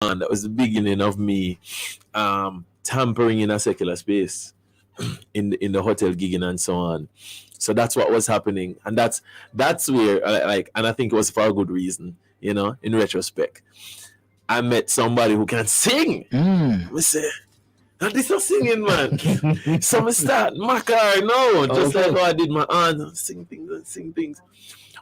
that was the beginning of me tampering in a secular space in the hotel gigging and so on. So that's what was happening, and that's where like, and I think it was for a good reason, you know. In retrospect, I met somebody who can sing. I say, "Now this is singing, man." So I start my car, no, just like how I did my aunt, sing things.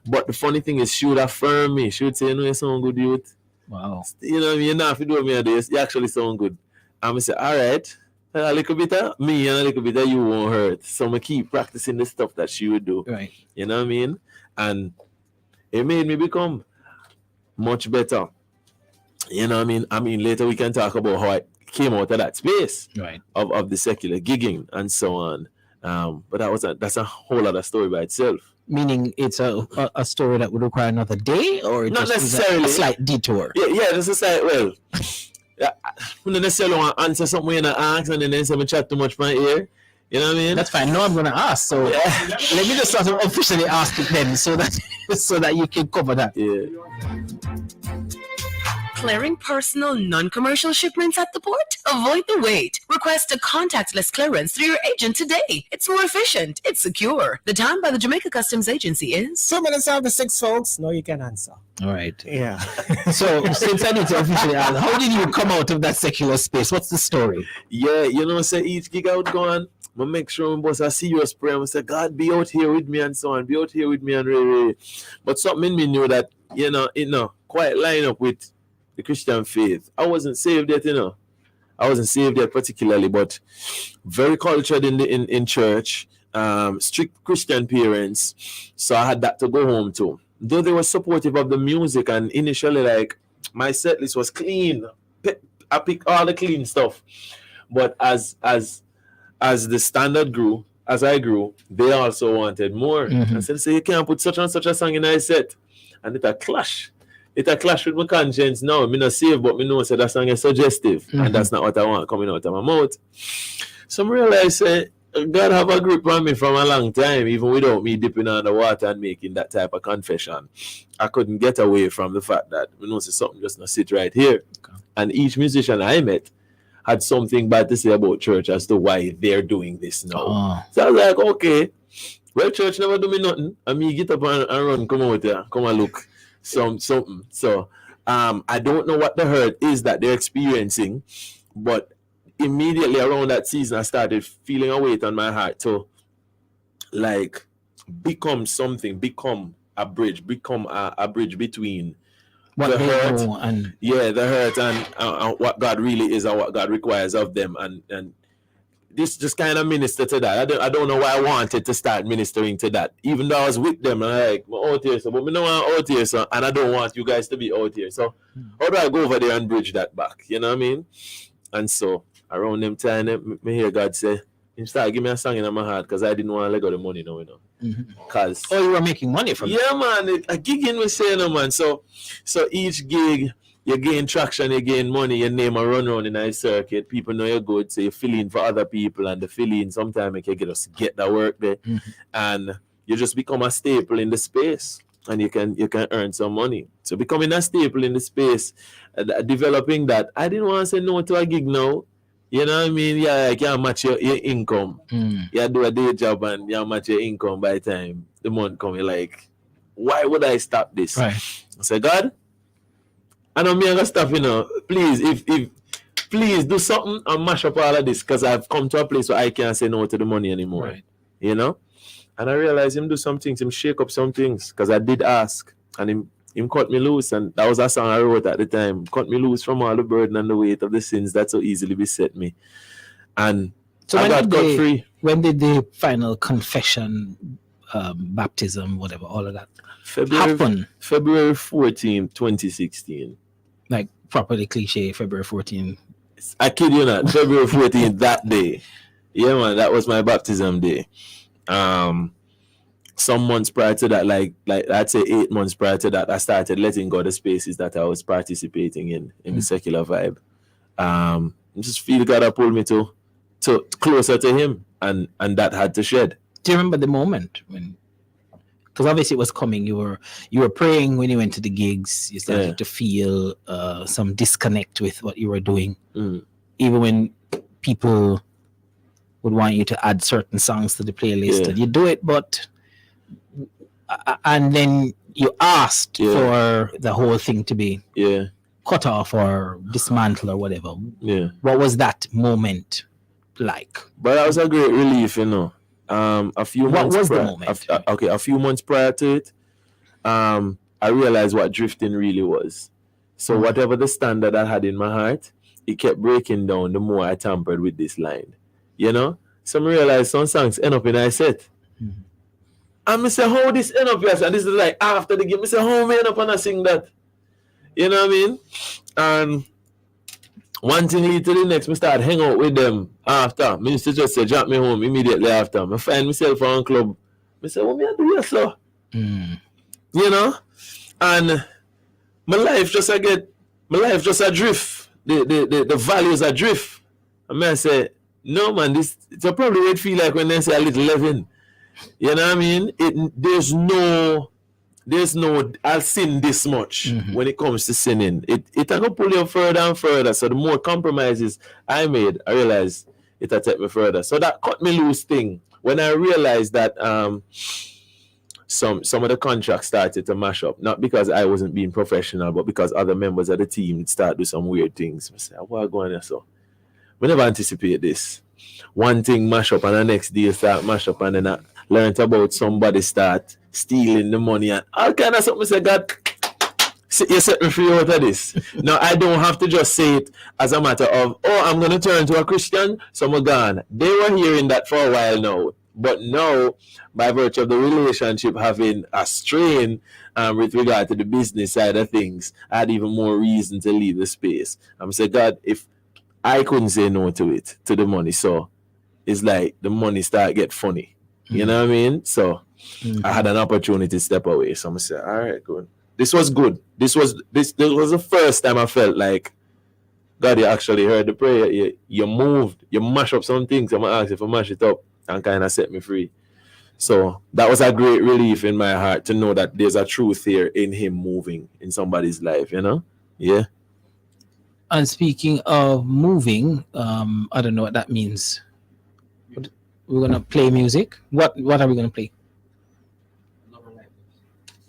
But the funny thing is, she would affirm me. She would say, "No, you sound good, youth." Wow. You know what I mean? Now, if you do me this, you actually sound good. I'm going to say, all right, a little bit of me and a little bit of you won't hurt. So I'm going to keep practicing the stuff that she would do. Right. You know what I mean? And it made me become much better. You know what I mean? I mean, later we can talk about how I came out of that space, right, of the secular gigging and so on. But that's a whole other story by itself. Meaning it's a story that would require another day, or not just necessarily a slight detour? Yeah, just a slight, well, I don't necessarily want to answer something when I ask and then say I chat too much from my ear. You know what I mean? That's fine. No, I'm going to ask. So let me just sort of officially ask it then, so that you can cover that. Yeah. Clearing personal, non-commercial shipments at the port? Avoid the wait. Request a contactless clearance through your agent today. It's more efficient. It's secure. The time by the Jamaica Customs Agency is 2 minutes after 6, folks. No, you can answer. All right. Yeah. So since I need to officially ask, how did you come out of that secular space? What's the story? Yeah, you know, say each gig out going, I make sure I'm boss, I see you prayer and say, God, be out here with me and so on. Be out here with me and really. But something in me knew that, you know, quite line up with the Christian faith. I wasn't saved yet, you know. I wasn't saved yet particularly, but very cultured in church, strict Christian parents. So I had that to go home to. Though they were supportive of the music, and initially, like, my set list was clean. I picked all the clean stuff. But as the standard grew, as I grew, they also wanted more. I said, so you can't put such and such a song in a set. And it a clash. It a clash with my conscience now. I'm not saved, but I know that that song is suggestive. And that's not what I want coming out of my mouth. So I realized, God have a grip on me from a long time, even without me dipping on the water and making that type of confession. I couldn't get away from the fact that something just not sit right here. Okay. And each musician I met had something bad to say about church as to why they're doing this now. Oh. So I was like, okay, well, church never do me nothing. And me get up and run, come out here, come and look something. So I don't know what the hurt is that they're experiencing, but immediately around that season, I started feeling a weight on my heart to, like, become a bridge between what the hurt, and the hurt and what God really is and what God requires of them, and this just kind of minister to that. I don't know why I wanted to start ministering to that, even though I was with them and I'm out here, so but me know I'm out here, so, and I don't want you guys to be out here. So how do I go over there and bridge that back? You know what I mean? And so around them time, me hear God say, "You start give me a song in my heart because I didn't want to let go the money now, you know." Because you were making money from it. Yeah, man, a gig in we say, no, man. So each gig you gain traction, you gain money, your name a run around in a circuit. People know you're good, so you fill in for other people, and the fill in sometimes you can get that work there, and you just become a staple in the space, and you can earn some money. So becoming a staple in the space, developing that. I didn't want to say no to a gig now. You know what I mean? Yeah, you can't match your income. You do a day job and you match your income by the time the month comes. You're like, why would I stop this? Right. I say, God, I know me and stuff, you know. Please, if please do something and mash up all of this, because I've come to a place where I can't say no to the money anymore. Right. You know? And I realized him do some things, him shake up some things, because I did ask, and him cut me loose, and that was a song I wrote at the time. Cut me loose from all the burden and the weight of the sins that so easily beset me. And so I got cut free. When did the final confession, baptism, whatever, all of that happen? February 14, 2016. Like properly cliche, February 14. I kid you not, February 14, that day. Yeah, man, that was my baptism day. Some months prior to that, like I'd say 8 months prior to that, I started letting go the spaces that I was participating in the secular vibe. I just feel God had pulled me to closer to Him, and that had to shed. Do you remember the moment when? because obviously it was coming. You were praying when you went to the gigs. You started to feel some disconnect with what you were doing, even when people would want you to add certain songs to the playlist, and you do it, but and then you asked for the whole thing to be cut off or dismantled or whatever. Yeah. What was that moment like? But that was a great relief, you know. A few months the moment? A few months prior to it, I realized what drifting really was. So whatever the standard I had in my heart, it kept breaking down the more I tampered with this line. You know? Some realized some songs end up in I set. And I say, how this end up here? And this is like after the game. I say, how me end up and I sing that? You know what I mean? And one thing lead to the next, I start hang out with them after. Minister just say, drop me home immediately after. I find myself on club. I say, what me I do here, sir? You know? And my life just a drift. The values a drift. And I say, no man, it's probably what it feel like when they say a little leaven. You know what I mean? There's no I'll sin this much when it comes to sinning. It can pull you further and further. So the more compromises I made, I realized it'll take me further. So that cut me loose thing. When I realized that some of the contracts started to mash up, not because I wasn't being professional, but because other members of the team would start do some weird things. I say, what going on so? We never anticipate this. One thing mash up and the next day start mash up, and then I learned about somebody start stealing the money and all kind of something. I say, God, you set me free out of this. Now I don't have to just say it as a matter of, I'm going to turn to a Christian, so I'm gone. They were hearing that for a while now. But now, by virtue of the relationship having a strain with regard to the business side of things, I had even more reason to leave the space. I'm saying, God, if I couldn't say no to it, to the money, so it's like the money start get funny. You know what I mean? So I had an opportunity to step away. So I'm saying, all right, good. This was good. This was the first time I felt like, God, you actually heard the prayer. You moved. You mash up some things. I'm going to ask you to mash it up and kind of set me free. So that was a great relief in my heart to know that there's a truth here in him moving in somebody's life, you know? Yeah. And speaking of moving, I don't know what that means. We're gonna play music. What are we gonna play?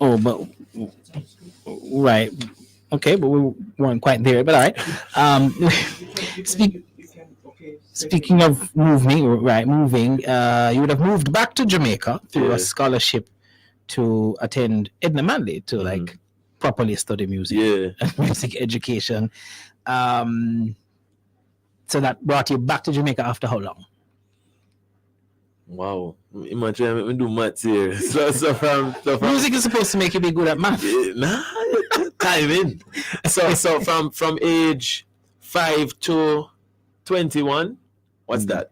Oh, but right, okay, but we weren't quite there. But all right. Speaking of moving, you would have moved back to Jamaica through a scholarship to attend Edna Manley to like properly study music and music education. So that brought you back to Jamaica after how long? Wow. Imagine me do maths here. So from music is supposed to make you be good at math. Nah, timing. So from age 5 to 21, what's that?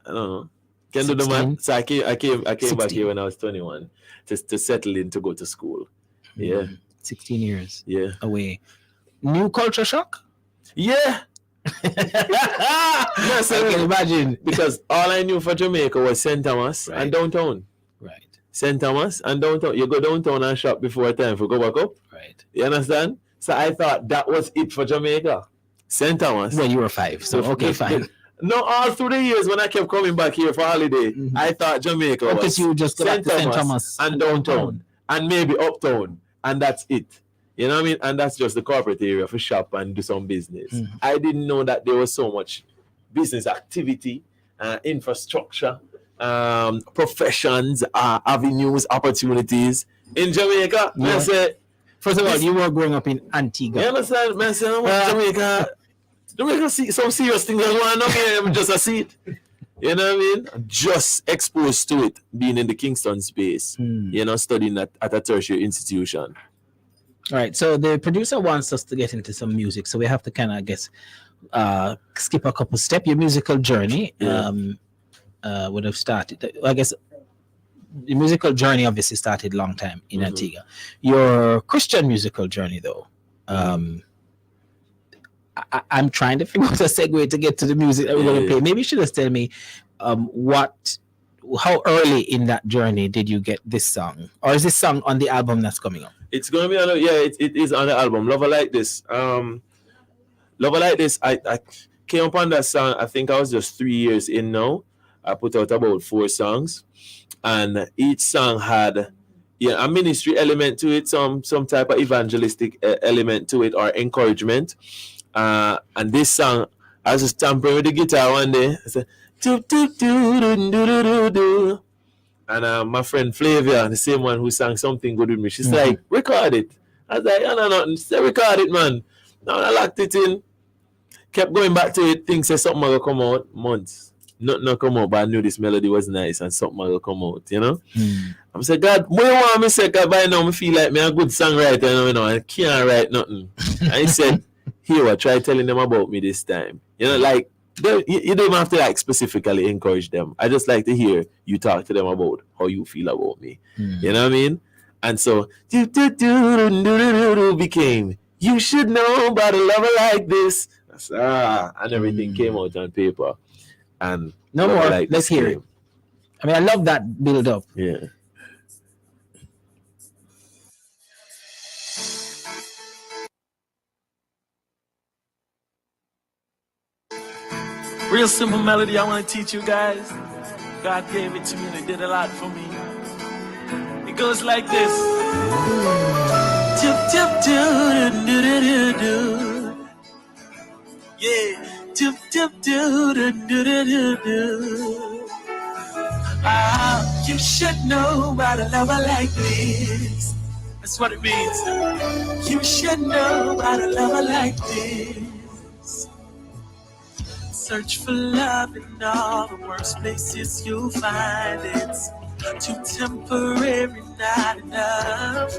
I don't know. Can 16? Do the math. So I came back here when I was 21 to settle in to go to school. Yeah. 16 years. Yeah. Away. New culture shock? Yeah. Yes, I can imagine, because all I knew for Jamaica was St. Thomas and downtown. Right. St. Thomas and downtown. You go downtown and shop before time for go back up. Right. You understand? So I thought that was it for Jamaica. St. Thomas. When you were 5, so okay, fine. No, all through the years when I kept coming back here for holiday, I thought Jamaica was because you just St. Thomas and downtown and maybe uptown, and that's it. You know what I mean? And that's just the corporate area for shop and do some business. I didn't know that there was so much business activity, infrastructure, professions, avenues, opportunities in Jamaica. Yeah. I say, first of all, you were growing up in Antigua. You understand? I say, Jamaica see some serious things going on here. I'm just a see it. You know what I mean? Just exposed to it, being in the Kingston space, you know, studying at a tertiary institution. All right, so the producer wants us to get into some music, so we have to kind of, I guess, skip a couple steps. Your musical journey would have started, I guess, the musical journey obviously started a long time in Antigua. Your Christian musical journey, though, I'm trying to figure out a segue to get to the music that we're going to play. Maybe you should just tell me what how early in that journey did you get this song, or is this song on the album that's coming up? It's gonna be on. It is on the album. Lover Like This. Lover Like This. I came upon that song. I think I was just 3 years in now. I put out about 4 songs, and each song had a ministry element to it, some type of evangelistic element to it, or encouragement. And this song, I was just tampering with the guitar one day. I said, do do do do do do do do. And my friend Flavia, the same one who sang Something Good With Me, she's like, record it. I was like, no, nothing. She said, record it, man. Now I locked it in. Kept going back to it. Think said something will come out. Months. Nothing come out, but I knew this melody was nice and something will come out, you know? I'm saying, God, what you want me to say? Because by now I feel like me a good songwriter, you know, I can't write nothing. And he said, here, try telling them about me this time. You know, like, you don't even have to like specifically encourage them. I just like to hear you talk to them about how you feel about me. You know what I mean? And so became You Should Know About a Lover Like This. And everything came out on paper. And no more. Like let's hear it. I mean, I love that build up. Yeah. Real simple melody I want to teach you guys. God gave it to me and it did a lot for me. It goes like this. Tip, tip, do, do, do, do, do. Yeah. Tip, tip, do, do, do, do, do, do. You should know about a lover like this. That's what it means. You should know about a lover like this. Search for love in all the worst places you'll find it. Too temporary, not enough.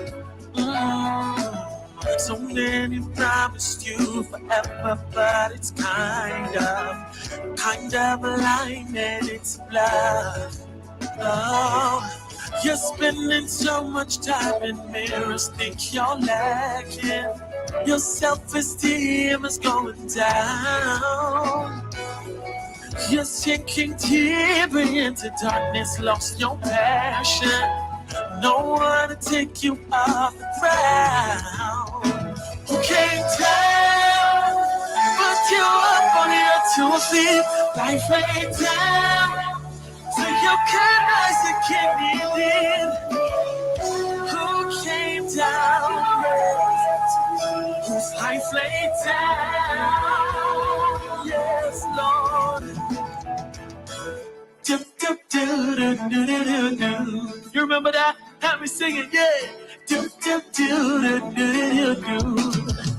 So many promised you forever, but it's kind of a line and it's bluff. Oh, you're spending so much time in mirrors, think you're lacking. Your self-esteem is going down. You're sinking deeper into darkness, lost your passion. No one to take you off the ground. Who can't tell? But you up on your 2 feet, life laid down. So you can rise again, who came down, whose life laid down, yes, Lord. Do, do, do, do, do, do, do. You remember that? Have me singing, yeah. Do, do, do, do, do, do, do.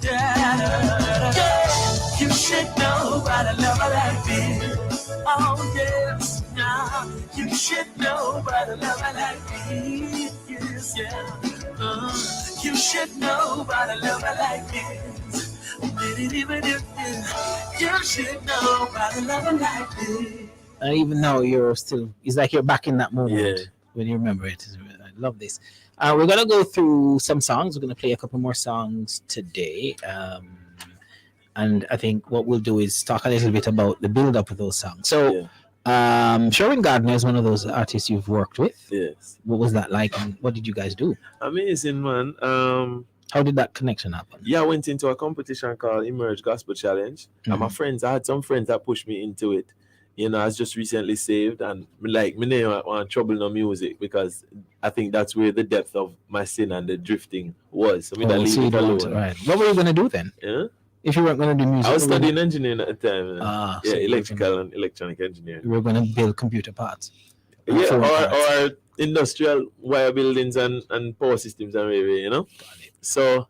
Yeah. You should know about a lover like this. Oh, yes, now. You should know about a lover like this. Yes, yeah. You should know about a lover like this. You should know about a lover like this. And even now, it's like you're back in that moment when you remember it. I love this. We're going to go through some songs. We're going to play a couple more songs today. And I think what we'll do is talk a little bit about the build up of those songs. So, Sherwin Gardner is one of those artists you've worked with. Yes. What was that like? And what did you guys do? Amazing, man. How did that connection happen? Yeah, I went into a competition called Emerge Gospel Challenge. And my friends, I had some friends that pushed me into it. You know, I was just recently saved, and me never want trouble no music, because I think that's where the depth of my sin and the drifting was. So leave it alone. Right. What were you gonna do then? Yeah. If you weren't gonna do music, I was studying engineering at the time. So electrical and electronic engineering. You were gonna build computer parts. Yeah, or industrial wire buildings and power systems and you know. So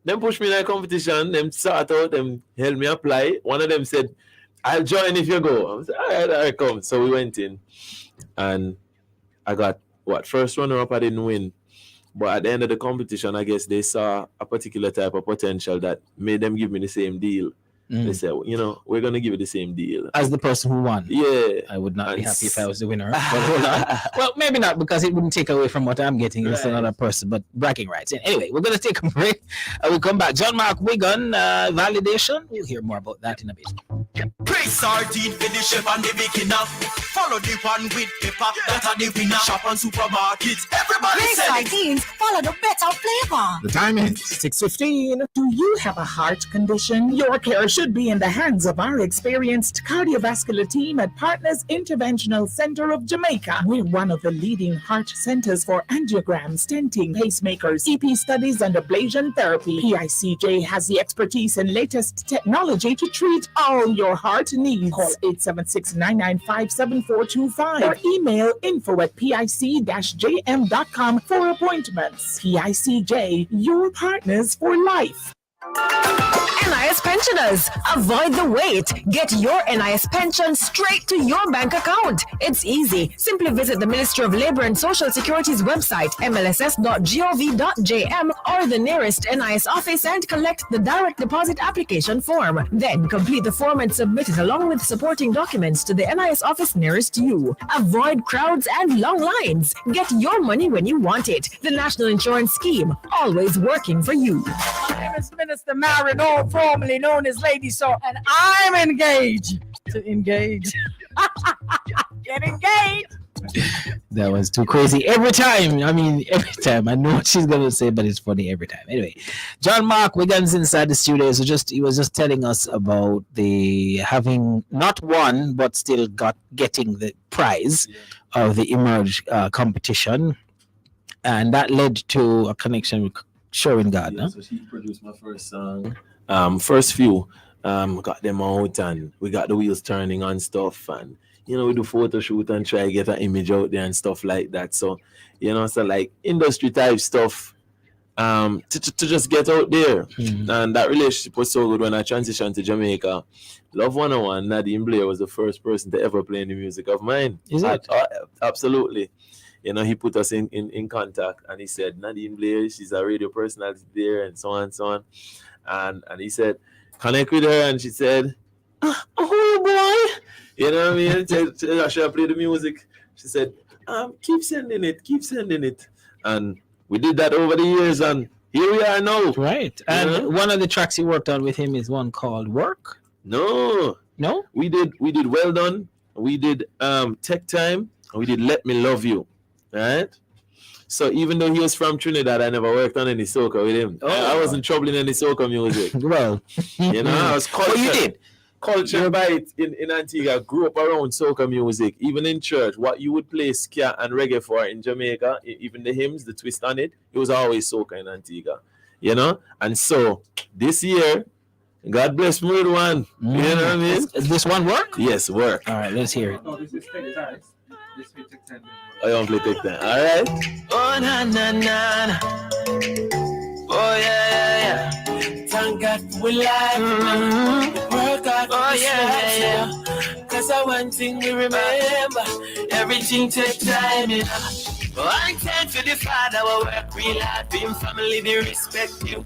them pushed me in a competition. Them sort out. Them helped me apply. One of them said, I'll join if you go. I was like, all right, come. So we went in, and I got first runner up. I didn't win, but at the end of the competition, I guess they saw a particular type of potential that made them give me the same deal. They said, you know, we're gonna give you the same deal. As the person who won, yeah, I would not be happy if I was the winner. But hold on. Well, maybe not, because it wouldn't take away from what I'm getting. It's another person, but bragging rights. Anyway, we're gonna take a break. We'll come back. John Mark Wigan, validation. We'll hear more about that in a bit. Praise sardine for the chef and the beginner. Follow the one with pepper, that are the winner. Shop on supermarkets, everybody Great say it. sardines follow the better flavor. The time is 6:15. Do you have a heart condition? Your care should be in the hands of our experienced cardiovascular team at Partners Interventional Center of Jamaica. We're one of the leading heart centers for angiogram, stenting, pacemakers, EP studies, and ablation therapy. PICJ has the expertise and latest technology to treat all your heart needs. Call 876-995-7425 or email info@pic-jm.com for appointments. PICJ, your partners for life. NIS pensioners, avoid the wait. Get your NIS pension straight to your bank account. It's easy. Simply visit the Ministry of Labor and Social Security's website, mlss.gov.jm, or the nearest NIS office and collect the direct deposit application form. Then complete the form and submit it along with supporting documents to the NIS office nearest you. Avoid crowds and long lines. Get your money when you want it. The National Insurance Scheme, always working for you. My name is Minister Marino, formerly known as Lady So, and I'm engaged to engage. Get engaged. That was too crazy every time. I mean, every time. I know what she's gonna say, but it's funny every time. Anyway, John Mark Wiggins inside the studio. So he was just telling us about the having not won but still getting the prize of the Emerge competition, and that led to a connection with Sherwin Gardner. Yeah, so she produced my first song. First few, got them out and we got the wheels turning on stuff, and we do photo shoot and try to get an image out there and stuff like that. So, so like industry type stuff, to just get out there. And that relationship was so good when I transitioned to Jamaica. Love 101, Nadine Blair was the first person to ever play any music of mine. Is it? Absolutely. He put us in contact, and he said, Nadine Blair, she's a radio personality there, and so on and so on. And he said, connect with her, and she said, oh boy, you know what I mean? Should I play the music? She said, keep sending it. And we did that over the years, and here we are now. Right. And one of the tracks you worked on with him is one called Work. No. We did Well Done. We did Tech Time. And we did Let Me Love You. Right? So even though he was from Trinidad, I never worked on any soca with him. I wasn't troubling any soca music. Well, I was cultured. you did. Cultured by it in Antigua. Grew up around soca music. Even in church, what you would play ska and reggae for in Jamaica, even the hymns, the twist on it, it was always soca in Antigua. And so this year, God bless me with one. You know what I mean? Is this one Work? Yes, Work. All right, let's hear it. No, this is Take Time. This will take time. I don't play Take Time. All right. Oh, na, na, na. Oh, yeah. Thank God we life. Work hard. Oh, yeah. Cause I one thing we remember. Everything take time, One time for the father, we work real hard. Him family, they respect you.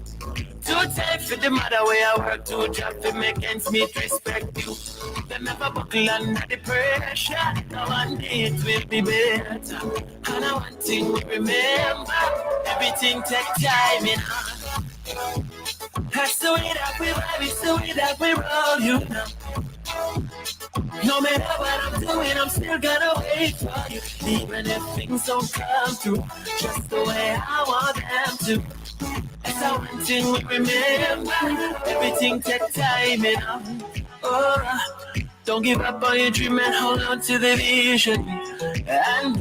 2 times for the mother, where I work 2 jobs to make ends meet, respect you. They never buckle under the pressure. Now one day it will be better. And I one thing we remember. Everything take time, That's the way that we vibe, it's the way that we roll, No matter what I'm doing, I'm still gonna wait for you. Even if things don't come through just the way I want them to. That's how one thing we remember. Everything take time, don't give up on your dream and hold on to the vision. And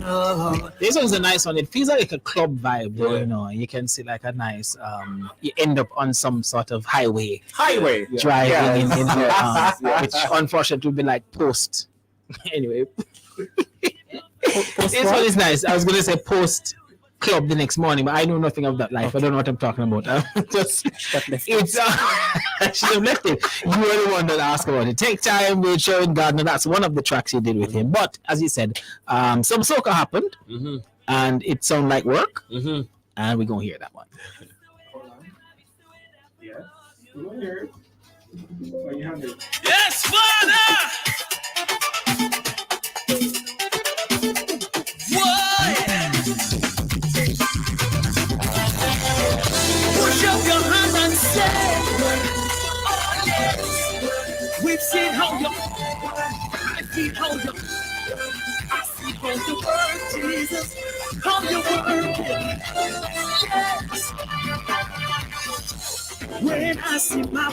this one's a nice one. It feels like a club vibe, though, You can see like a nice, you end up on some sort of highway. Driving in which unfortunately would be like post. Anyway. This one is nice. I was going to say post club the next morning, but I know nothing of that life. I don't know what I'm talking about. I should have left it. You were the one that asked about it. Take Time with Sherwin Gardner. That's one of the tracks you did with him. But as you said, some soca happened, and it sounded like Work, and we're gonna hear that one. Yes. We're going to hear it. Oh, you have it. yes, Father! Push up your hand and say, oh yes, We've seen how you, I've seen how you, I see how you work, Jesus, how you work it. Yes. When I see my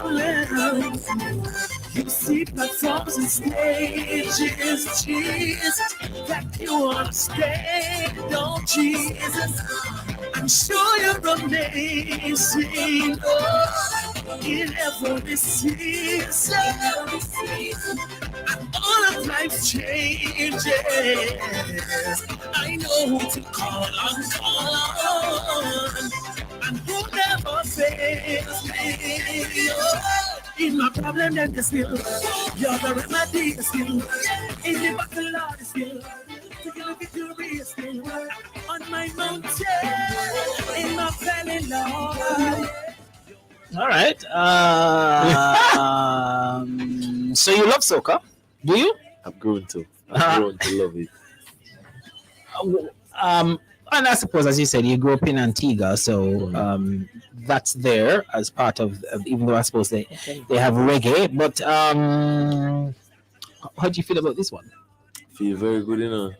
problems, you see platforms and stages, Jesus, that you understand, oh Jesus. I'm sure you're amazing, oh, in every season. And all of life's changes. I know who to call on, and who never fails me. Oh, in my problem, then the still, you're the remedy, still. In the battle, Lord, still. Taking a victory, still. On my mountain, in my valley, Lord. All right. So you love soca? Do you? I've grown to love it. And I suppose, as you said, you grew up in Antigua, so that's there as part of. Even though I suppose they have reggae, but how do you feel about this one? Feel very good, you know.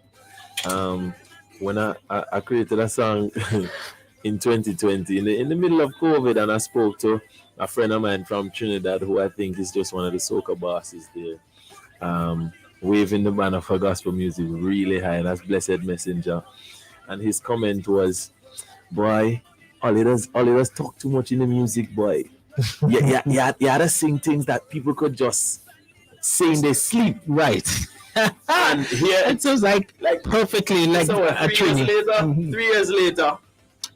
When I created a song in 2020 in the middle of COVID, and I spoke to a friend of mine from Trinidad who I think is just one of the soca bosses there, waving the banner for gospel music really high. That's Blessed Messenger, and his comment was, "Boy, all it does talk too much in the music, boy. You had to sing things that people could just say in their sleep, right?" And here it sounds like perfectly like so a 3 years later,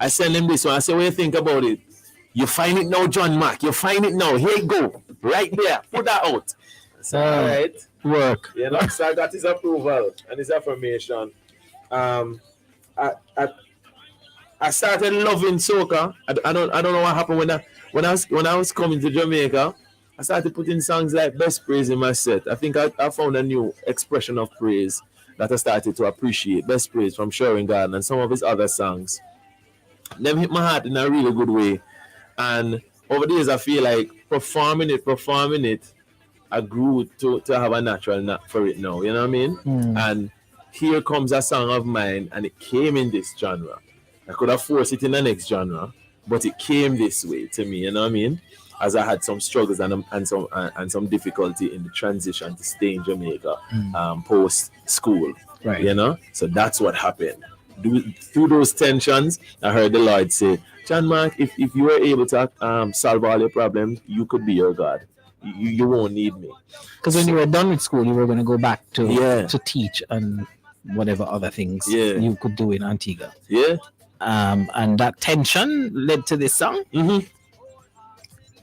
I send him this one. I say, "What do you think about it? You find it now, John Mark. You find it now. Here you go. Right there. Put that out." So, all right. Work. You know, so I got his approval and his affirmation. I started loving soca. I don't know what happened when I was coming to Jamaica. I started putting songs like Best Praise in my set. I think I found a new expression of praise that I started to appreciate. Best Praise from Sharon Garden and some of his other songs. Them hit my heart in a really good way. And over the years, I feel like performing it, I grew to have a natural knack for it now. You know what I mean? And here comes a song of mine, and it came in this genre. I could have forced it in the next genre, but it came this way to me. You know what I mean? As I had some struggles and some difficulty in the transition to stay in Jamaica post school. Right. You know? So that's what happened. Through those tensions, I heard the Lord say, "John Mark, if you were able to solve all your problems, you could be your God. You won't need me." Because when you were done with school, you were going to go back to teach and whatever other things you could do in Antigua. Yeah. And that tension led to this song. Mm-hmm.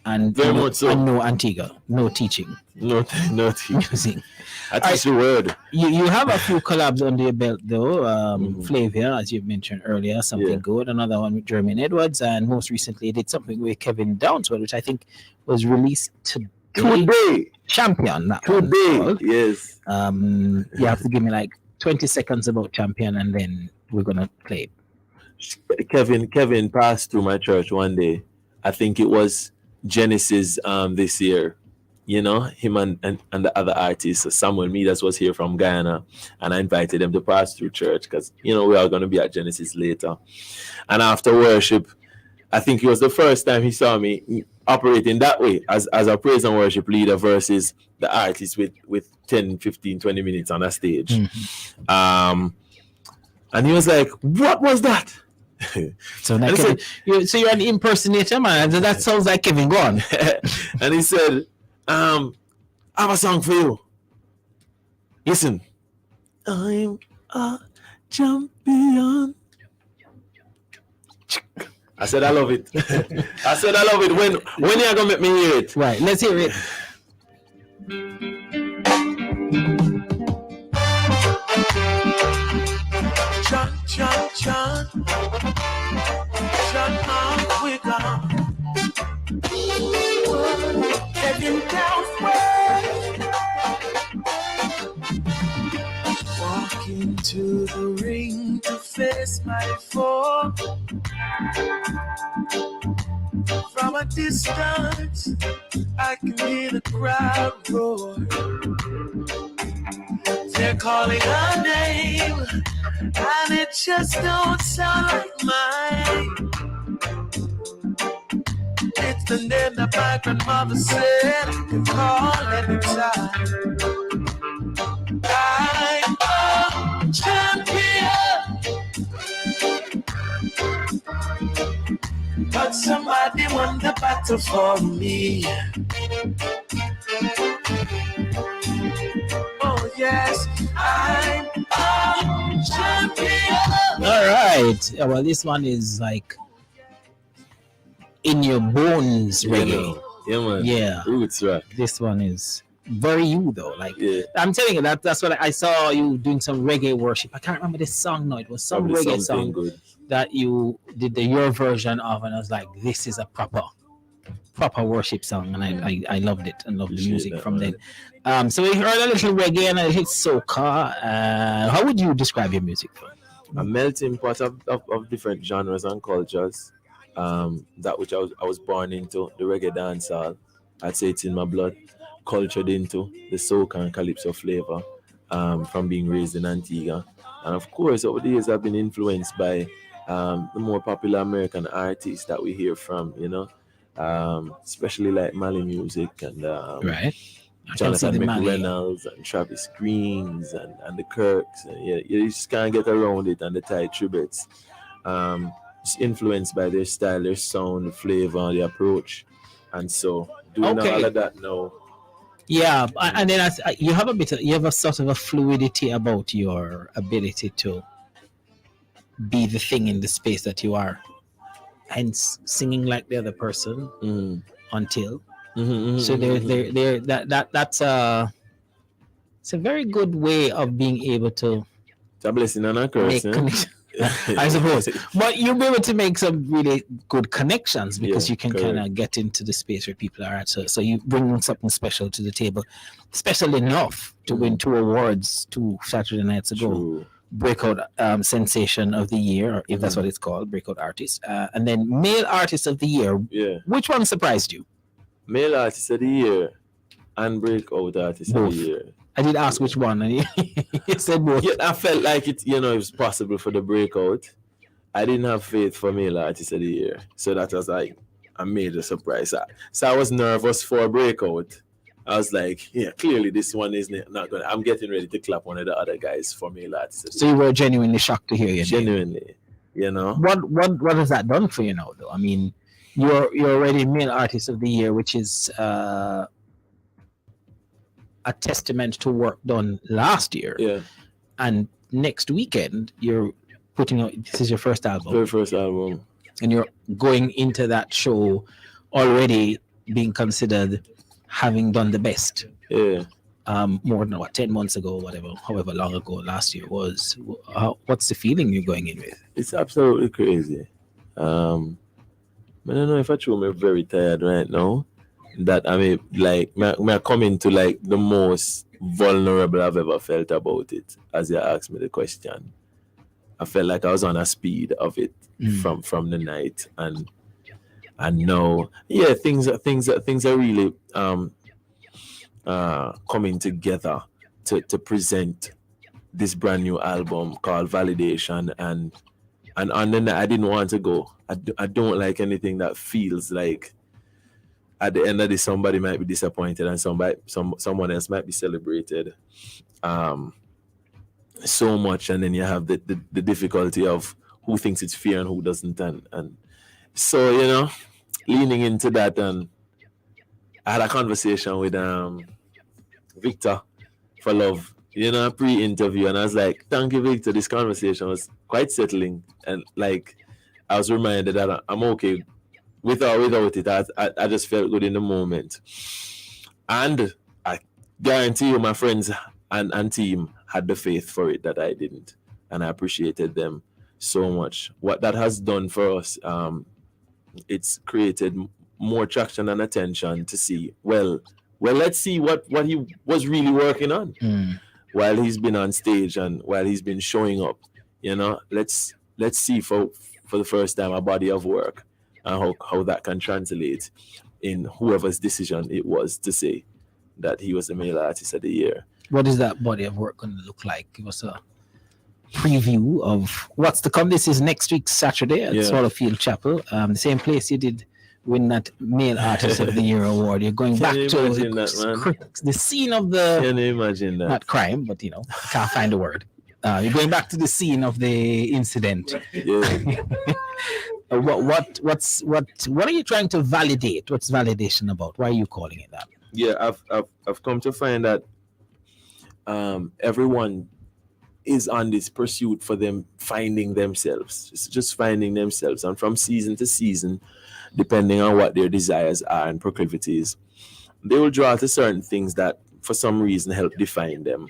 And very much so. And no Antigua, no teaching. No teaching. I teach the word. You have a few collabs under your belt though. Flavia, as you mentioned earlier, something good. Another one with Jermaine Edwards, and most recently you did something with Kevin Downswell, which I think was released today. Champion. Today. Yes. You have to give me like 20 seconds about Champion, and then we're gonna play it. Kevin passed through my church one day. I think it was Genesis this year. You know, him and the other artists. So Samuel Midas was here from Guyana, and I invited them to pass through church because, you know, we are going to be at Genesis later. And after worship, I think it was the first time he saw me operating that way as a praise and worship leader versus the artist with 10, 15, 20 minutes on a stage. And he was like, "What was that?" So you're an impersonator, man. That sounds like Kevin. Go on. And he said, "I have a song for you. Listen. I'm a champion." I said, "I love it." I said, "I love it." When you gonna make me hear it? Right, let's hear it. John, Wigger, Kevin Downswell, walk into the ring to face my foe. From a distance, I I can hear the crowd roar. They're calling our name, and it just don't sound like mine. It's the name that my grandmother said to call anytime. I'm a champion, but somebody won the battle for me. Oh yes, I'm a champion. All right. Yeah, well, this one is like in your bones reggae. Yeah, man. Yeah. Roots rock. This one is very you though. Like Yeah. I'm telling you that's what I saw you doing some reggae worship. I can't remember this song now. It was some Probably reggae something song good. that you did your version of, and I was like, this is a proper worship song, and I loved it and loved the Appreciate music that, from man. then. So we heard a little reggae and a little soca. How would you describe your music? A melting pot of different genres and cultures. That which I was born into, the reggae dancehall. I'd say it's in my blood. Cultured into the soca and calypso flavor, from being raised in Antigua. And of course, over the years, I've been influenced by the more popular American artists that we hear from, especially like Mali music and Right. Jonathan McReynolds and Travis Greens and the Kirks. And you just can't get around it, and the Thai tributes. It's influenced by their style, their sound, the flavor, the approach. And so doing all of that now. Yeah, and then you have a sort of a fluidity about your ability to be the thing in the space that you are, hence singing like the other person until. So that's it's a very good way of being able to It's a blessing and a make curse. connection. I suppose, but you'll be able to make some really good connections because Yeah, you can correct. kind of get into the space where people are at. So you bring something special to the table, special enough to win 2 awards 2 Saturday nights ago. True. Breakout Sensation of the Year, if that's what it's called, Breakout Artist, and then Male Artist of the Year. Yeah. Which one surprised you? Male Artist of the Year and Breakout Artist Both. of the Year. I did ask which one, and you said both. Yeah, I felt like it was possible for the breakout. I didn't have faith for Male Artist of the Year. So that was like a major surprise. So I was nervous for breakout. I was like, yeah, clearly this one is not going to. I'm getting ready to clap one of the other guys for Male Artist of the So you were genuinely shocked to hear your name. Genuinely, What has that done for you now, though? I mean, you're already Male Artist of the Year, which is a testament to work done last year. Yeah. And next weekend, you're putting out. This is your first album. Very first album. And you're going into that show already being considered having done the best. Yeah. More than 10 months ago, however long ago last year was. What's the feeling you're going in with? It's absolutely crazy. I don't know if I truly am very tired right now. That I mean, like, me coming to like the most vulnerable I've ever felt about it. As you asked me the question, I felt like I was on a speed of it from the night, and now, yeah, things are really coming together to present this brand new album called Validation, and on the night I didn't want to go. I don't like anything that feels like at the end of this somebody might be disappointed and someone else might be celebrated so much, and then you have the difficulty of who thinks it's fair and who doesn't, and so leaning into that, and I had a conversation with Victor for Love, pre-interview, and I was like, thank you, Victor. This conversation was quite settling, and like I was reminded that I'm okay without it. I just felt good in the moment, and I guarantee you, my friends and team had the faith for it that I didn't, and I appreciated them so much. What that has done for us, it's created more traction and attention to see. Well, let's see what he was really working on while he's been on stage and while he's been showing up. Let's see for the first time a body of work and how that can translate in whoever's decision it was to say that he was the male artist of the year. What is that body of work going to look like? Give us a preview of what's to come. This is next week, Saturday, at Swallowfield Chapel. The same place you did win that Male Artist of the Year award. You're going back to the scene of the... Can you imagine that? Not crime, but, can't find a word. You're going back to the scene of the incident. Yeah. What are you trying to validate? What's validation about? Why are you calling it that? Yeah, I've come to find that everyone is on this pursuit for them finding themselves. It's just finding themselves, and from season to season, depending on what their desires are and proclivities, they will draw to certain things that for some reason help define them,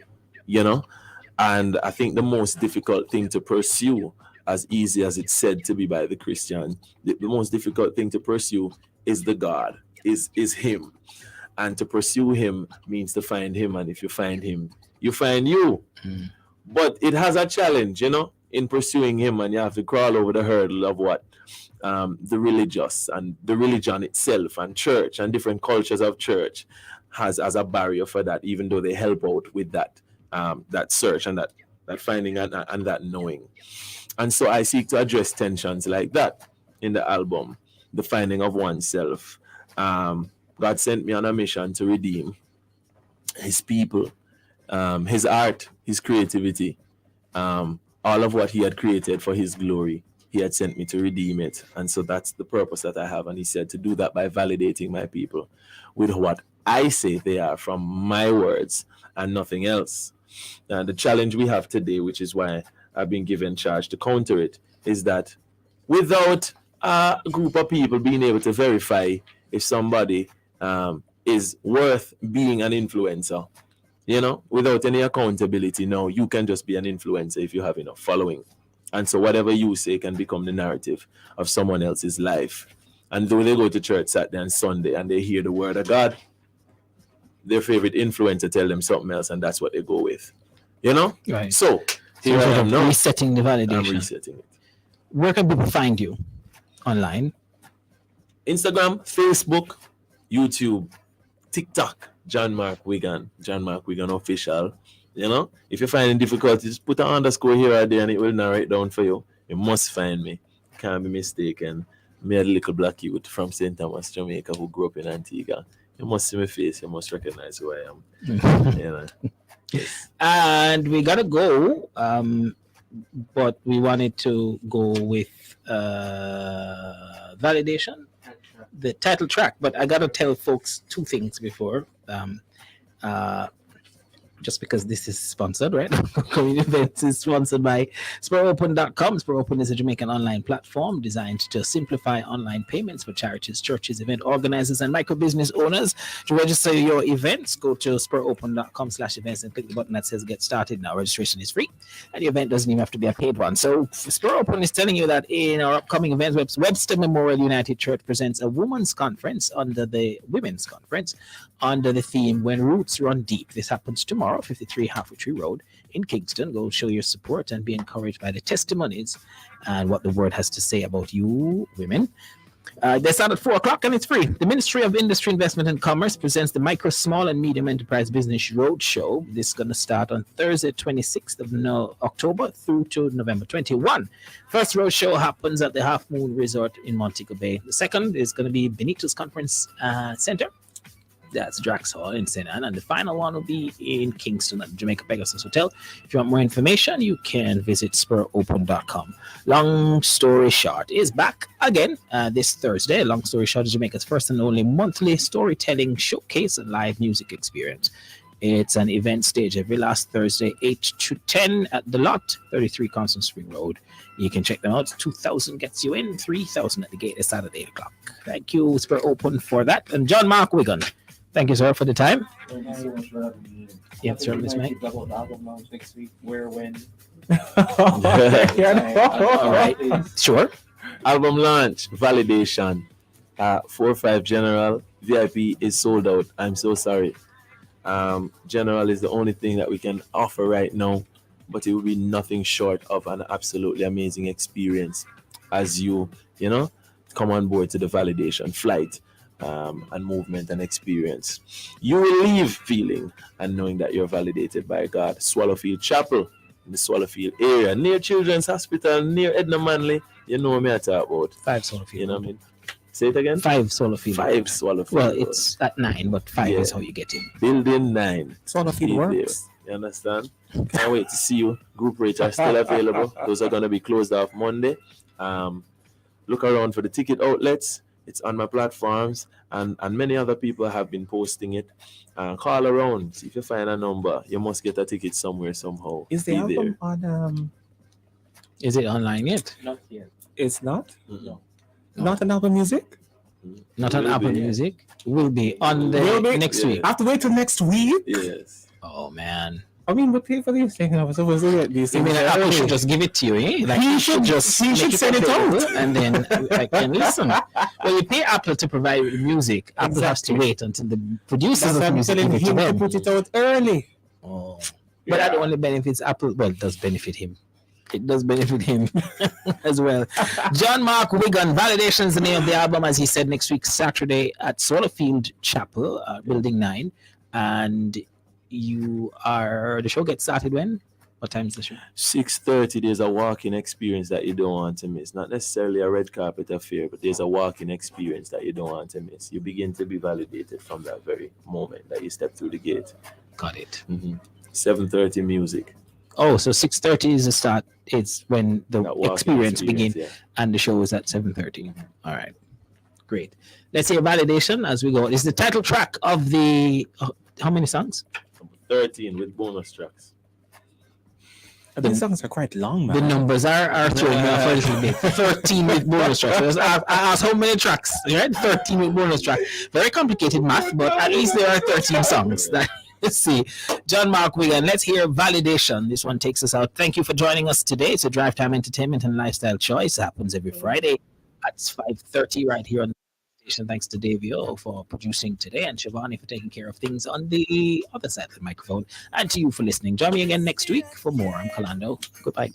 And I think the most difficult thing to pursue, as easy as it's said to be by the Christian, the most difficult thing to pursue is the God, is him. And to pursue him means to find him. And if you find him, you find you. But it has a challenge, in pursuing him. And you have to crawl over the hurdle of what the religious and the religion itself and church and different cultures of church has as a barrier for that, even though they help out with that search and that finding and that knowing. And so I seek to address tensions like that in the album, the finding of oneself. God sent me on a mission to redeem his people, his art, his creativity, all of what he had created for his glory. He had sent me to redeem it. And so that's the purpose that I have. And he said to do that by validating my people with what I say they are from my words and nothing else. And the challenge we have today, which is why I've been given charge to counter it, is that without a group of people being able to verify if somebody is worth being an influencer, without any accountability, no, you can just be an influencer if you have enough following. And so whatever you say can become the narrative of someone else's life. And though they go to church Saturday and Sunday and they hear the word of God, their favorite influencer tell them something else, and that's what they go with. Right. So here I am now. Resetting the validation. I'm resetting it. Where can people find you online? Instagram, Facebook, YouTube, TikTok, John Mark Wigan official. If you're finding difficulties, put an underscore here or there and it will narrate down for you. You must find me. Can't be mistaken. Me a little black youth from St. Thomas, Jamaica, who grew up in Antigua. You must see my face. You must recognize who I am. Yes. And we gotta go, but we wanted to go with validation, the title track. But I gotta tell folks two things before. Just because this is sponsored, right? Coming Events is sponsored by SpurOpen.com. SpurOpen is a Jamaican online platform designed to simplify online payments for charities, churches, event organizers, and micro business owners. To register your events, go to SpurOpen.com/events and click the button that says Get Started Now. Registration is free, and the event doesn't even have to be a paid one. So SpurOpen is telling you that in our upcoming events, Webster Memorial United Church presents a women's conference under the theme When Roots Run Deep. This happens tomorrow, 53 Halfway Tree Road in Kingston. Go show your support and be encouraged by the testimonies and what the word has to say about you women. They start at 4 o'clock and it's free. The Ministry of Industry, Investment and Commerce presents the Micro, Small and Medium Enterprise Business Roadshow. This is going to start on Thursday, 26th of October through to November 21. First roadshow happens at the Half Moon Resort in Montego Bay. The second is going to be Benito's Conference Center. That's Drax Hall in St. Anne. And the final one will be in Kingston at the Jamaica Pegasus Hotel. If you want more information, you can visit SpurOpen.com. Long Story Short is back again this Thursday. Long Story Short is Jamaica's first and only monthly storytelling showcase and live music experience. It's an event stage every last Thursday, 8 to 10 at The Lot, 33 Constant Spring Road. You can check them out. 2,000 gets you in, 3,000 at the gate. It's Saturday, 8 o'clock. Thank you, SpurOpen, for that. And John Mark Wigan. Thank you, sir, for the time. Thank you so much for having me. You have to turn this mic. Double album launch next week. Where, when? All right. Sure. Album launch, validation. 4-5 General. VIP is sold out. I'm so sorry. General is the only thing that we can offer right now, but it will be nothing short of an absolutely amazing experience as you come on board to the validation flight. and movement and experience. You will leave feeling and knowing that you're validated by God. Swallowfield Chapel in the Swallowfield area, near Children's Hospital, near Edna Manley. You know what I talk about. 5 Swallowfield. You know what I mean? Say it again. 5 Swallowfield. 5 Swallowfield. Well, Road. it's at 9, but 5 Yeah. is how you get in. Building 9. Swallowfield Be works. there. You understand? Can't wait to see you. Group rates are still available. Those are going to be closed off Monday. Look around for the ticket outlets. It's on my platforms, and many other people have been posting it. Call around. See if you find a number. You must get a ticket somewhere, somehow. Is the Be album there. on Is it online yet? Not yet. it's not? No. Not on Apple Music? Not on Will Apple be. Music. Will be on the Will be? next Yeah. week. I have to wait till next week? Yes. Oh man. I mean, we pay for these things. I was supposed to get these I things. mean, Apple should just give it to you, eh? Like He should make send it available, out. and then I can listen. Well, you pay Apple to provide you with music. Apple has to Exactly. wait until the producers That's of why I'm music telling give it to him to them. put it out early. Oh. But that only benefits Apple. Well, it does benefit him. It does benefit him as well. John Mark Wigan, Validation is the name of the album, as he said, next week, Saturday at Swallowfield Chapel, Building 9. And the show gets started when? What time is the show? 6:30. There's a walking experience that you don't want to miss. Not necessarily a red carpet affair, but there's a walking experience that you don't want to miss. You begin to be validated from that very moment that you step through the gate. Got it. 7:30 music. Oh, so 6:30 is the start. It's when the That walking experience begins, yeah. and the show is at 7:30. All right, great. Let's hear Validation as we go. It's the title track of the. How many songs? 13 with bonus tracks. These songs are quite long, The man. numbers are throwing me off a little bit. 13 with bonus tracks. I asked how many tracks, right? 13 with bonus track. Very complicated math, but at least there are 13 songs. Let's see. John Mark Wigan, let's hear Validation. This one takes us out. Thank you for joining us today. It's a Drive Time Entertainment and Lifestyle Choice. It happens every Friday at 5:30 right here on the station. Thanks to Davio for producing today and Shivani for taking care of things on the other side of the microphone. And to you for listening. Join me again next week for more. I'm Kalando. Goodbye.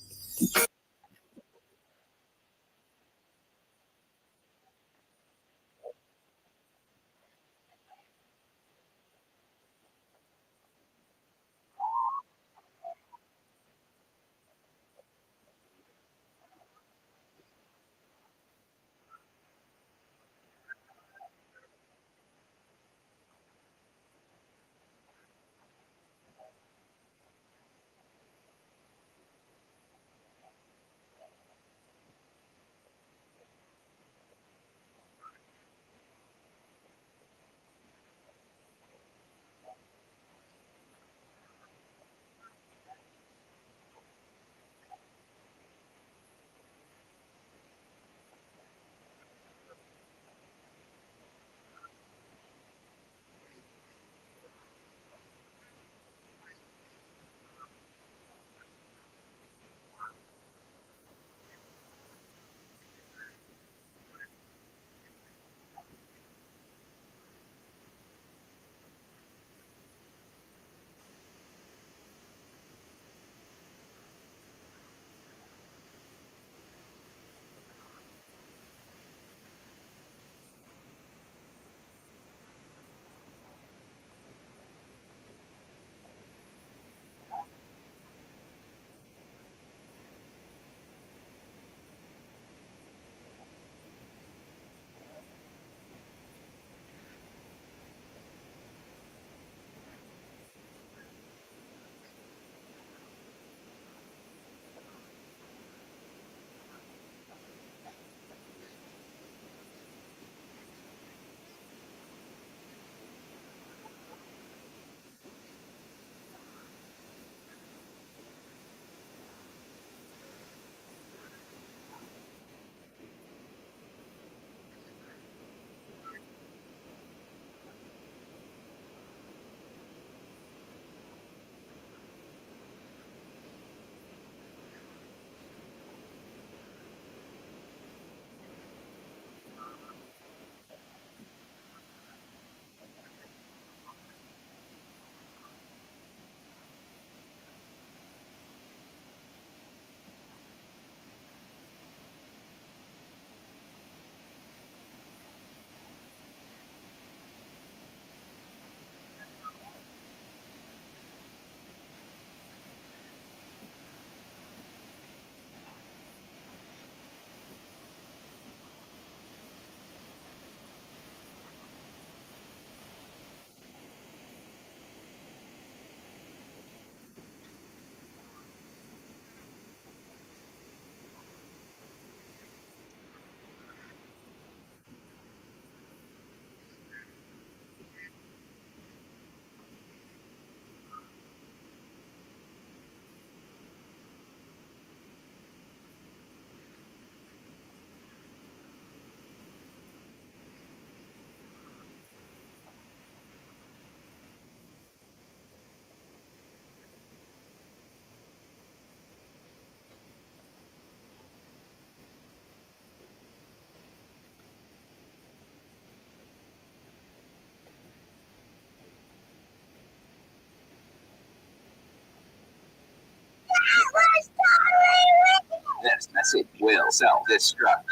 Exit will self-destruct.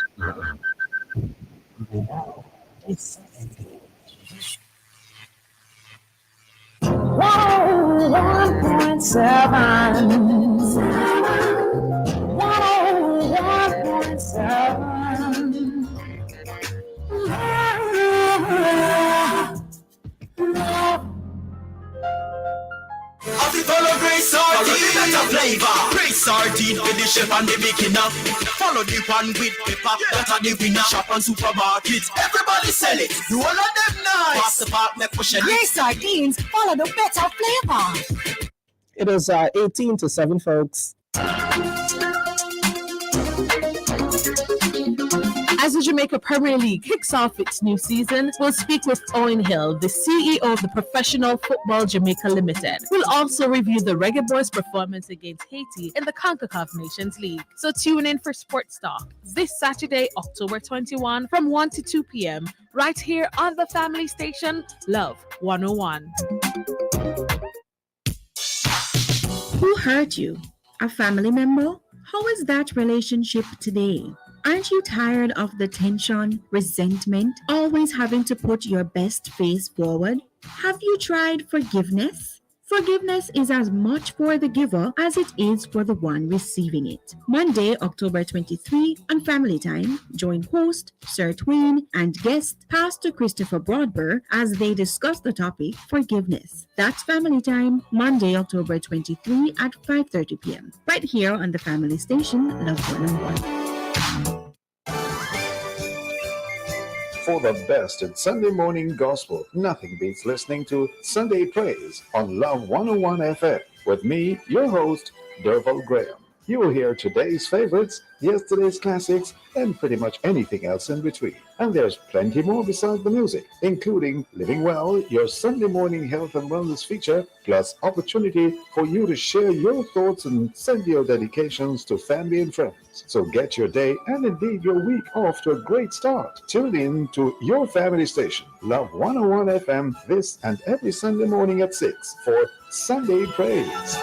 Whoa, 1.7. 1.7. Of the follow Grey Sardine, better flavor. Grey Sardine with the chef and the beginner. Follow the one with pepper, that are the winner. Shop on supermarkets, everybody sell it. You all of them nice. Pass the park, make push it. Grey Sardines follow the better flavor. It is 18 to 7, folks. As the Jamaica Premier League kicks off its new season, we'll speak with Owen Hill, the CEO of the Professional Football Jamaica Limited. We'll also review the Reggae Boys' performance against Haiti in the CONCACAF Nations League. So tune in for Sports Talk this Saturday, October 21 from 1 to 2 p.m. right here on the family station, Love 101. Who hurt you? A family member? How is that relationship today? Aren't you tired of the tension, resentment, always having to put your best face forward? Have you tried forgiveness? Forgiveness is as much for the giver as it is for the one receiving it. Monday, October 23 on Family Time, join host Sir Twain and guest Pastor Christopher Broadber as they discuss the topic forgiveness. That's Family Time, Monday, October 23 at 5:30 p.m. right here on the family station, Love 101. For the best in Sunday morning gospel, nothing beats listening to Sunday Praise on Love 101 FM with me, your host, Derval Graham. You will hear today's favorites, yesterday's classics, and pretty much anything else in between. And there's plenty more besides the music, including Living Well, your Sunday morning health and wellness feature, plus opportunity for you to share your thoughts and send your dedications to family and friends. So get your day and indeed your week off to a great start. Tune in to your family station, Love 101 FM, this and every Sunday morning at 6 for Sunday Praise.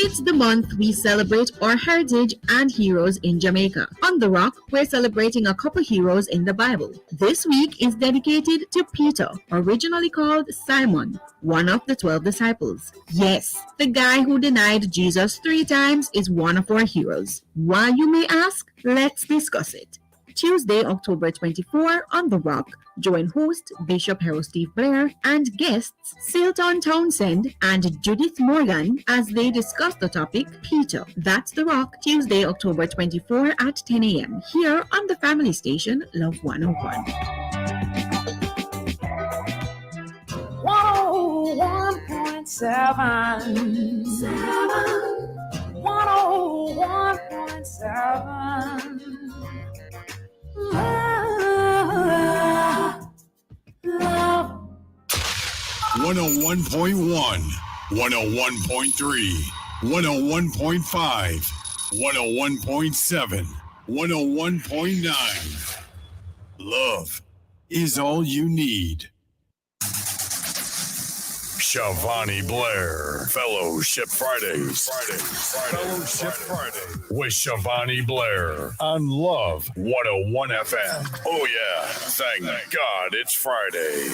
It's the month we celebrate our heritage and heroes in Jamaica. On The Rock, we're celebrating a couple heroes in the Bible. This week is dedicated to Peter, originally called Simon, one of the 12 disciples. Yes, the guy who denied Jesus 3 times is one of our heroes. Why, you may ask? Let's discuss it. Tuesday, October 24 on The Rock. Join host Bishop Harold Steve Blair and guests Silton Townsend and Judith Morgan as they discuss the topic Peter. That's The Rock, Tuesday, October 24 at 10 a.m. here on the family station, Love 101. Whoa, 1.7. 101.7. 101.1, 101.3, 101.5, 101.7, 101.9. Love is all you need. Shavani Blair, Fellowship Fridays. Fellowship Friday with Shavani Blair on Love 101 FM. Oh yeah, thank God it's Friday.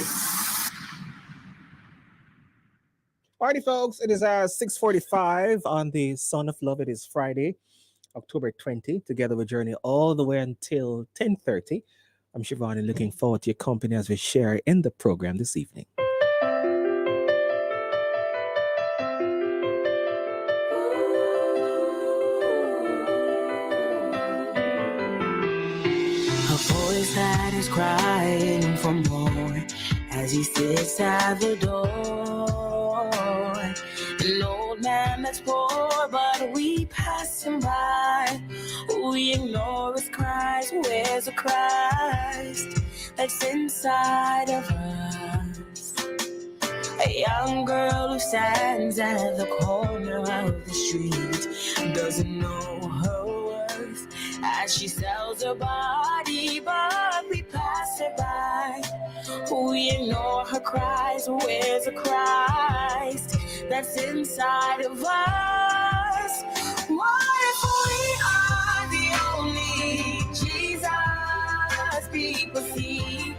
Alrighty, folks, it is 6:45 on the Son of Love. It is Friday, October 20. Together we journey all the way until 10:30. I'm Shivani, looking forward to your company as we share in the program this evening. A voice that is crying for more as he sits at the door. An old man that's poor, but we pass him by. We ignore his cries. Where's the Christ that's inside of us? A young girl who stands at the corner of the street doesn't know her worth as she sells her body, but we pass her by. We ignore her cries. Where's the Christ that's inside of us? What if we are the only Jesus people see?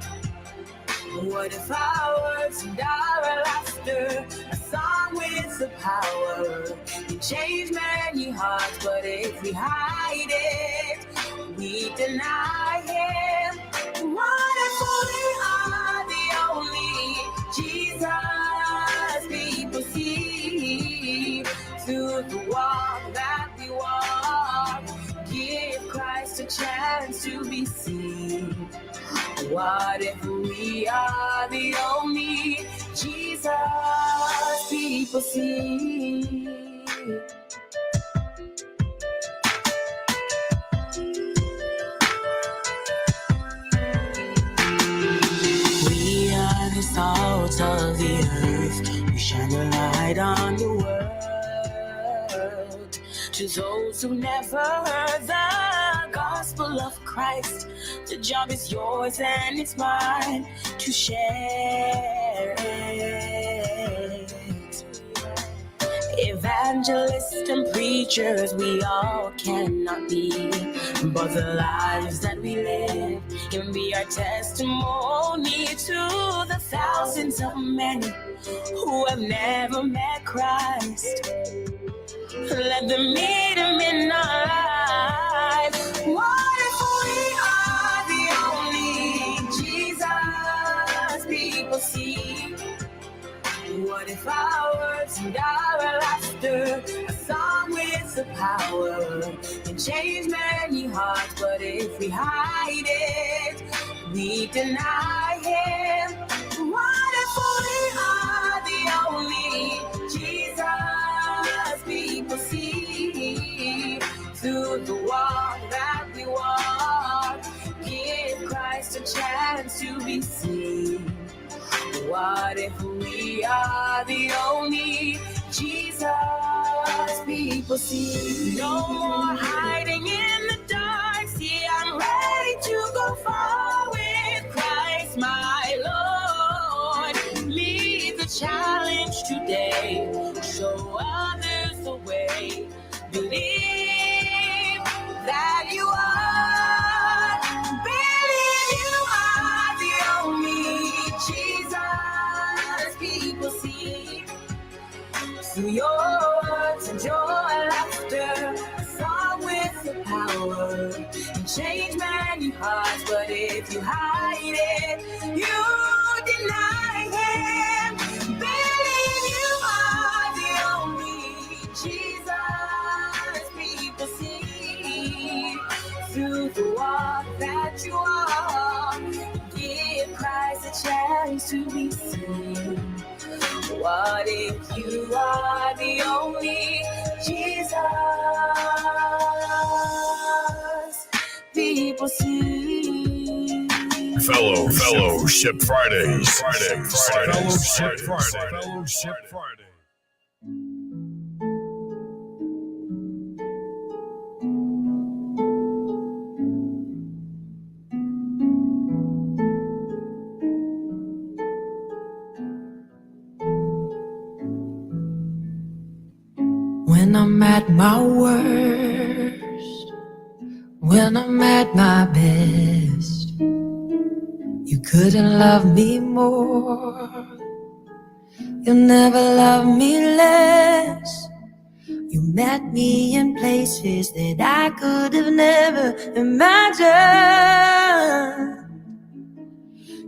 What if our words and our laughter, a song with the power to change many hearts, but if we hide it, we deny Him. What if we are the only Jesus people see? Through the walk that we walk, give Christ a chance to be seen. What if we are the only Jesus people see? We are the salt of the earth. We shine a light on the world. To those who never heard the gospel of Christ, the job is yours and it's mine to share it. Evangelists and preachers we all cannot be, but the lives that we live can be our testimony to the thousands of men who have never met Christ. Let them meet Him in our lives. What if we are the only Jesus people see? What if our words and our laughter, a song with the power, can change many hearts, but if we hide it, we deny Him. What if we are the only Jesus people see? Through the walk that we walk, give Christ a chance to be seen. What if we are the only Jesus people see? No more hiding in the dark. See, I'm ready to go far with Christ, my Lord. Lead the challenge today. Show others the way. Believe that you are. Believe you are the only Jesus people see. Through your words and your laughter, a song with the power and change many hearts, but if you hide it, you deny Him. Believe you are the only Jesus people see. Through the walk that you walk, give Christ a chance to be seen. What if you are the only Jesus people see? Fellowship Fridays. Fellowship Friday. When I'm at my worst, when I'm at my best, you couldn't love me more. You'll never love me less. You met me in places that I could have never imagined.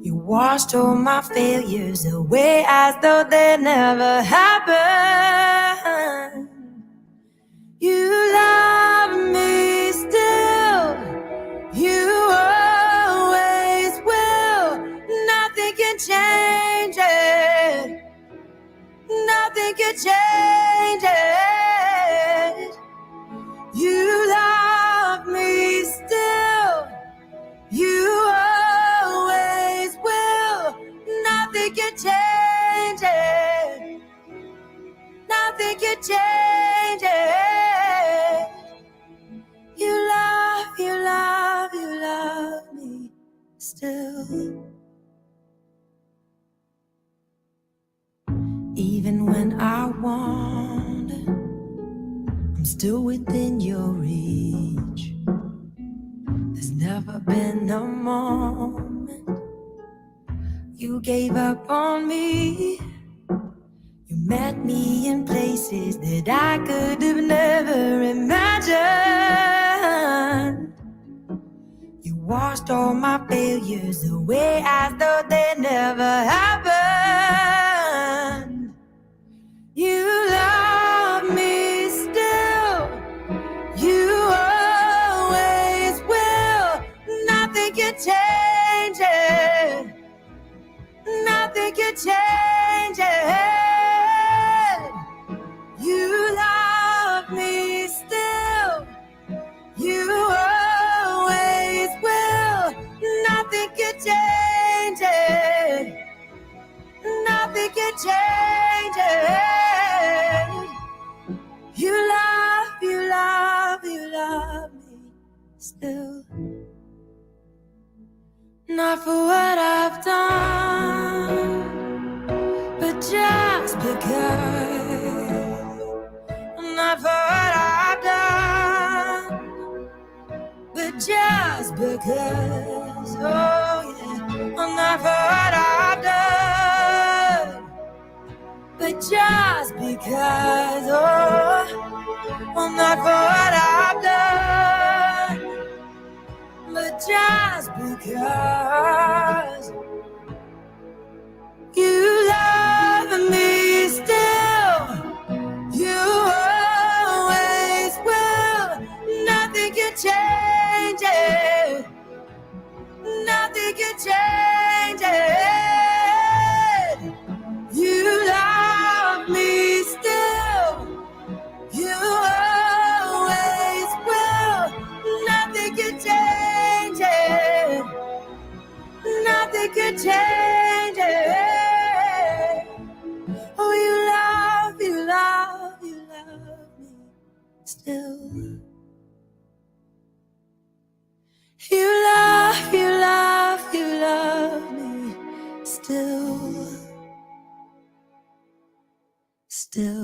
You washed all my failures away as though they never happened. You love me still, you always will. Nothing can change it, nothing can change it. You love me still, you always will. Nothing can change it, nothing can change it. You love, you love, you love me still. Even when I wander, I'm still within your reach. There's never been a moment you gave up on me. You met me in places that I could have never imagined. You washed all my failures away as though they never happened. You love me still. You always will. Nothing can change it. Nothing can change it. You love me still. You always will. Nothing can change it. Nothing can change it. You love me still. Not for what I've done, but just because. Not for what I've done, but just because. Oh yeah. Not for what I've done, but just because. Oh, not for what I've done, but just because. You love me still. You always will. Nothing can change it. Nothing can change it. You love me still. You always will. Nothing can change it. Nothing can change it. Oh, you love me still. You love me still.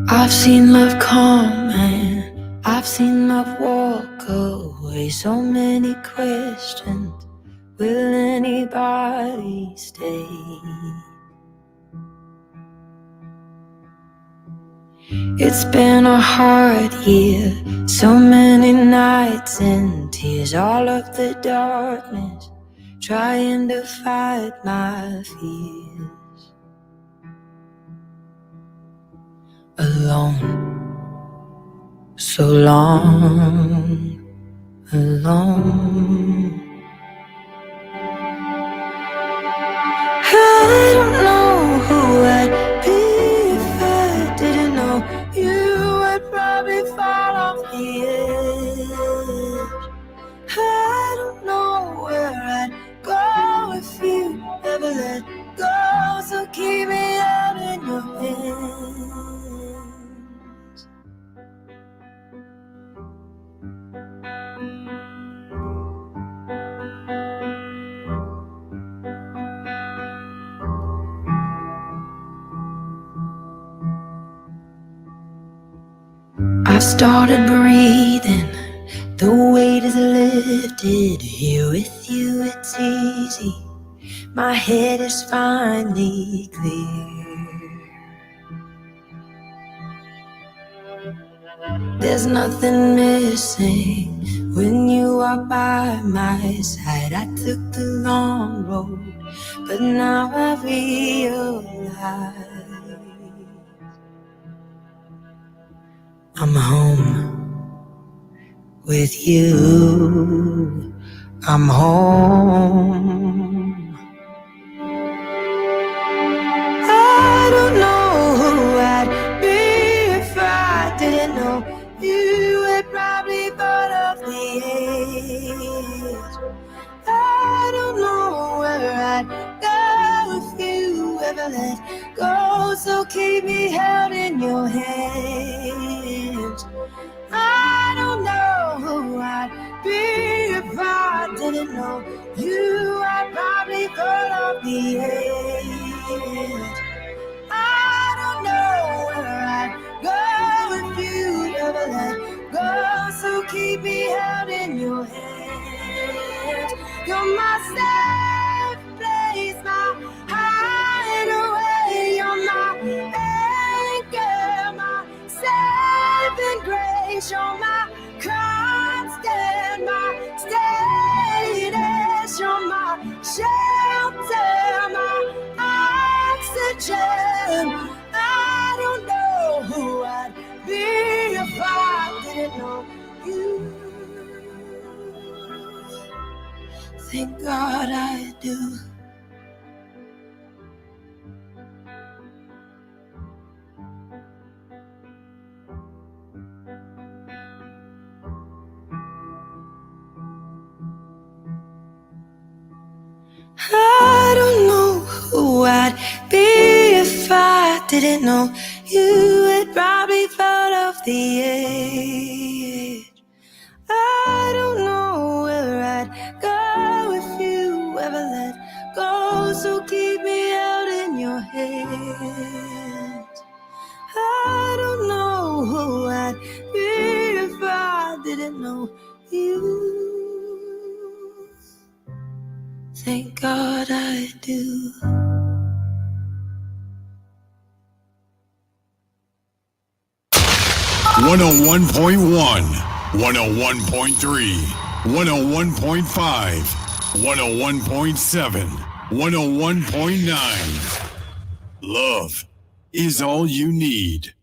I've seen love come and I've seen love walk away. So many questions, will anybody stay? It's been a hard year, so many nights and tears. All of the darkness, trying to fight my fears. Alone, so long, alone. I don't know who I'd be if I didn't know you would probably fall off the edge. I don't know where I'd go if you ever let go, so keep me out in your hands. I've started breathing, the weight is lifted. Here with you it's easy, my head is finally clear. There's nothing missing when you are by my side. I took the long road, but now I realize I'm home with you. I'm home. I don't know who I'd be if I didn't know you had probably thought of the edge. I don't know where I'd go if you ever ever let go. So keep me held in your hands. I don't know who I'd be if I didn't know you. I'd probably fall off the edge. I don't know where I'd go if you ever let go. So keep me held in your hands. You're my safe place, my hideaway. You're my anchor, my saving grace. You're my constant, my steadiness. You're my shelter, my oxygen. I don't know who I'd be if I didn't know you. Thank God I do. I don't know who I'd be if I didn't know you. Had probably felt off the edge. I don't know where I'd go if you ever let go. So keep me out in your hands. I don't know who I'd be if I didn't know you. Thank God I do. .1, 101.3, 101.5, 101.7, 101.9. Love is all you need.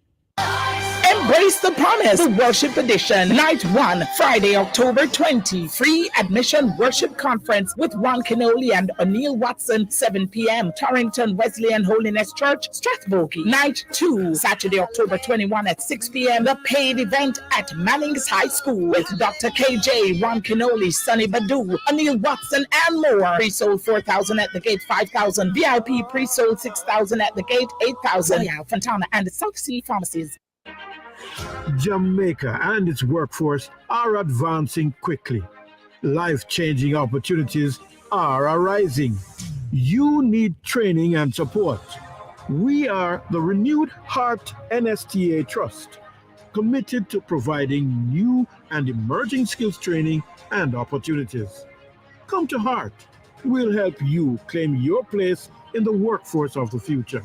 Embrace the Promise, the Worship Edition, Night 1, Friday, October 20. Free admission worship conference with Ron Kenoli and O'Neill Watson, 7 p.m. Torrington Wesleyan Holiness Church, Strathbogie. Night 2, Saturday, October 21 at 6 p.m. The paid event at Manning's High School with Dr. KJ, Ron Kenoli, Sonny Badu, O'Neill Watson, and more. Pre-sold 4,000 at the gate, 5,000. VIP pre-sold 6,000 at the gate, 8,000. Yeah, Fontana and South Sea Pharmacies. Jamaica and its workforce are advancing quickly. Life-changing opportunities are arising. You need training and support. We are the Renewed Heart NSTA Trust, committed to providing new and emerging skills training and opportunities. Come to Heart. We'll help you claim your place in the workforce of the future.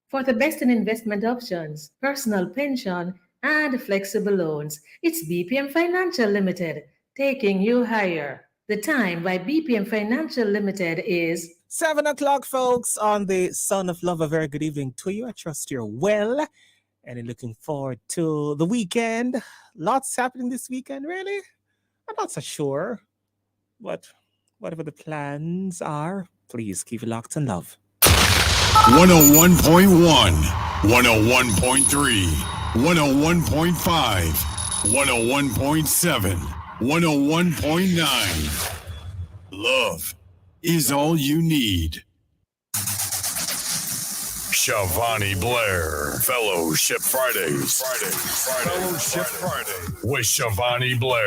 For the best in investment options, personal pension, and flexible loans, it's BPM Financial Limited, taking you higher. The time by BPM Financial Limited is 7 o'clock, folks, on the Son of Love. A very good evening to you. I trust you're well and looking forward to the weekend. Lots happening this weekend, really? I'm not so sure, but whatever the plans are, please keep it locked in love. 101.1, 101.3, 101.5, 101.7, 101.9. Love is all you need. Shavani Blair, Fellowship Fridays. Fellowship Friday with Shavani Blair.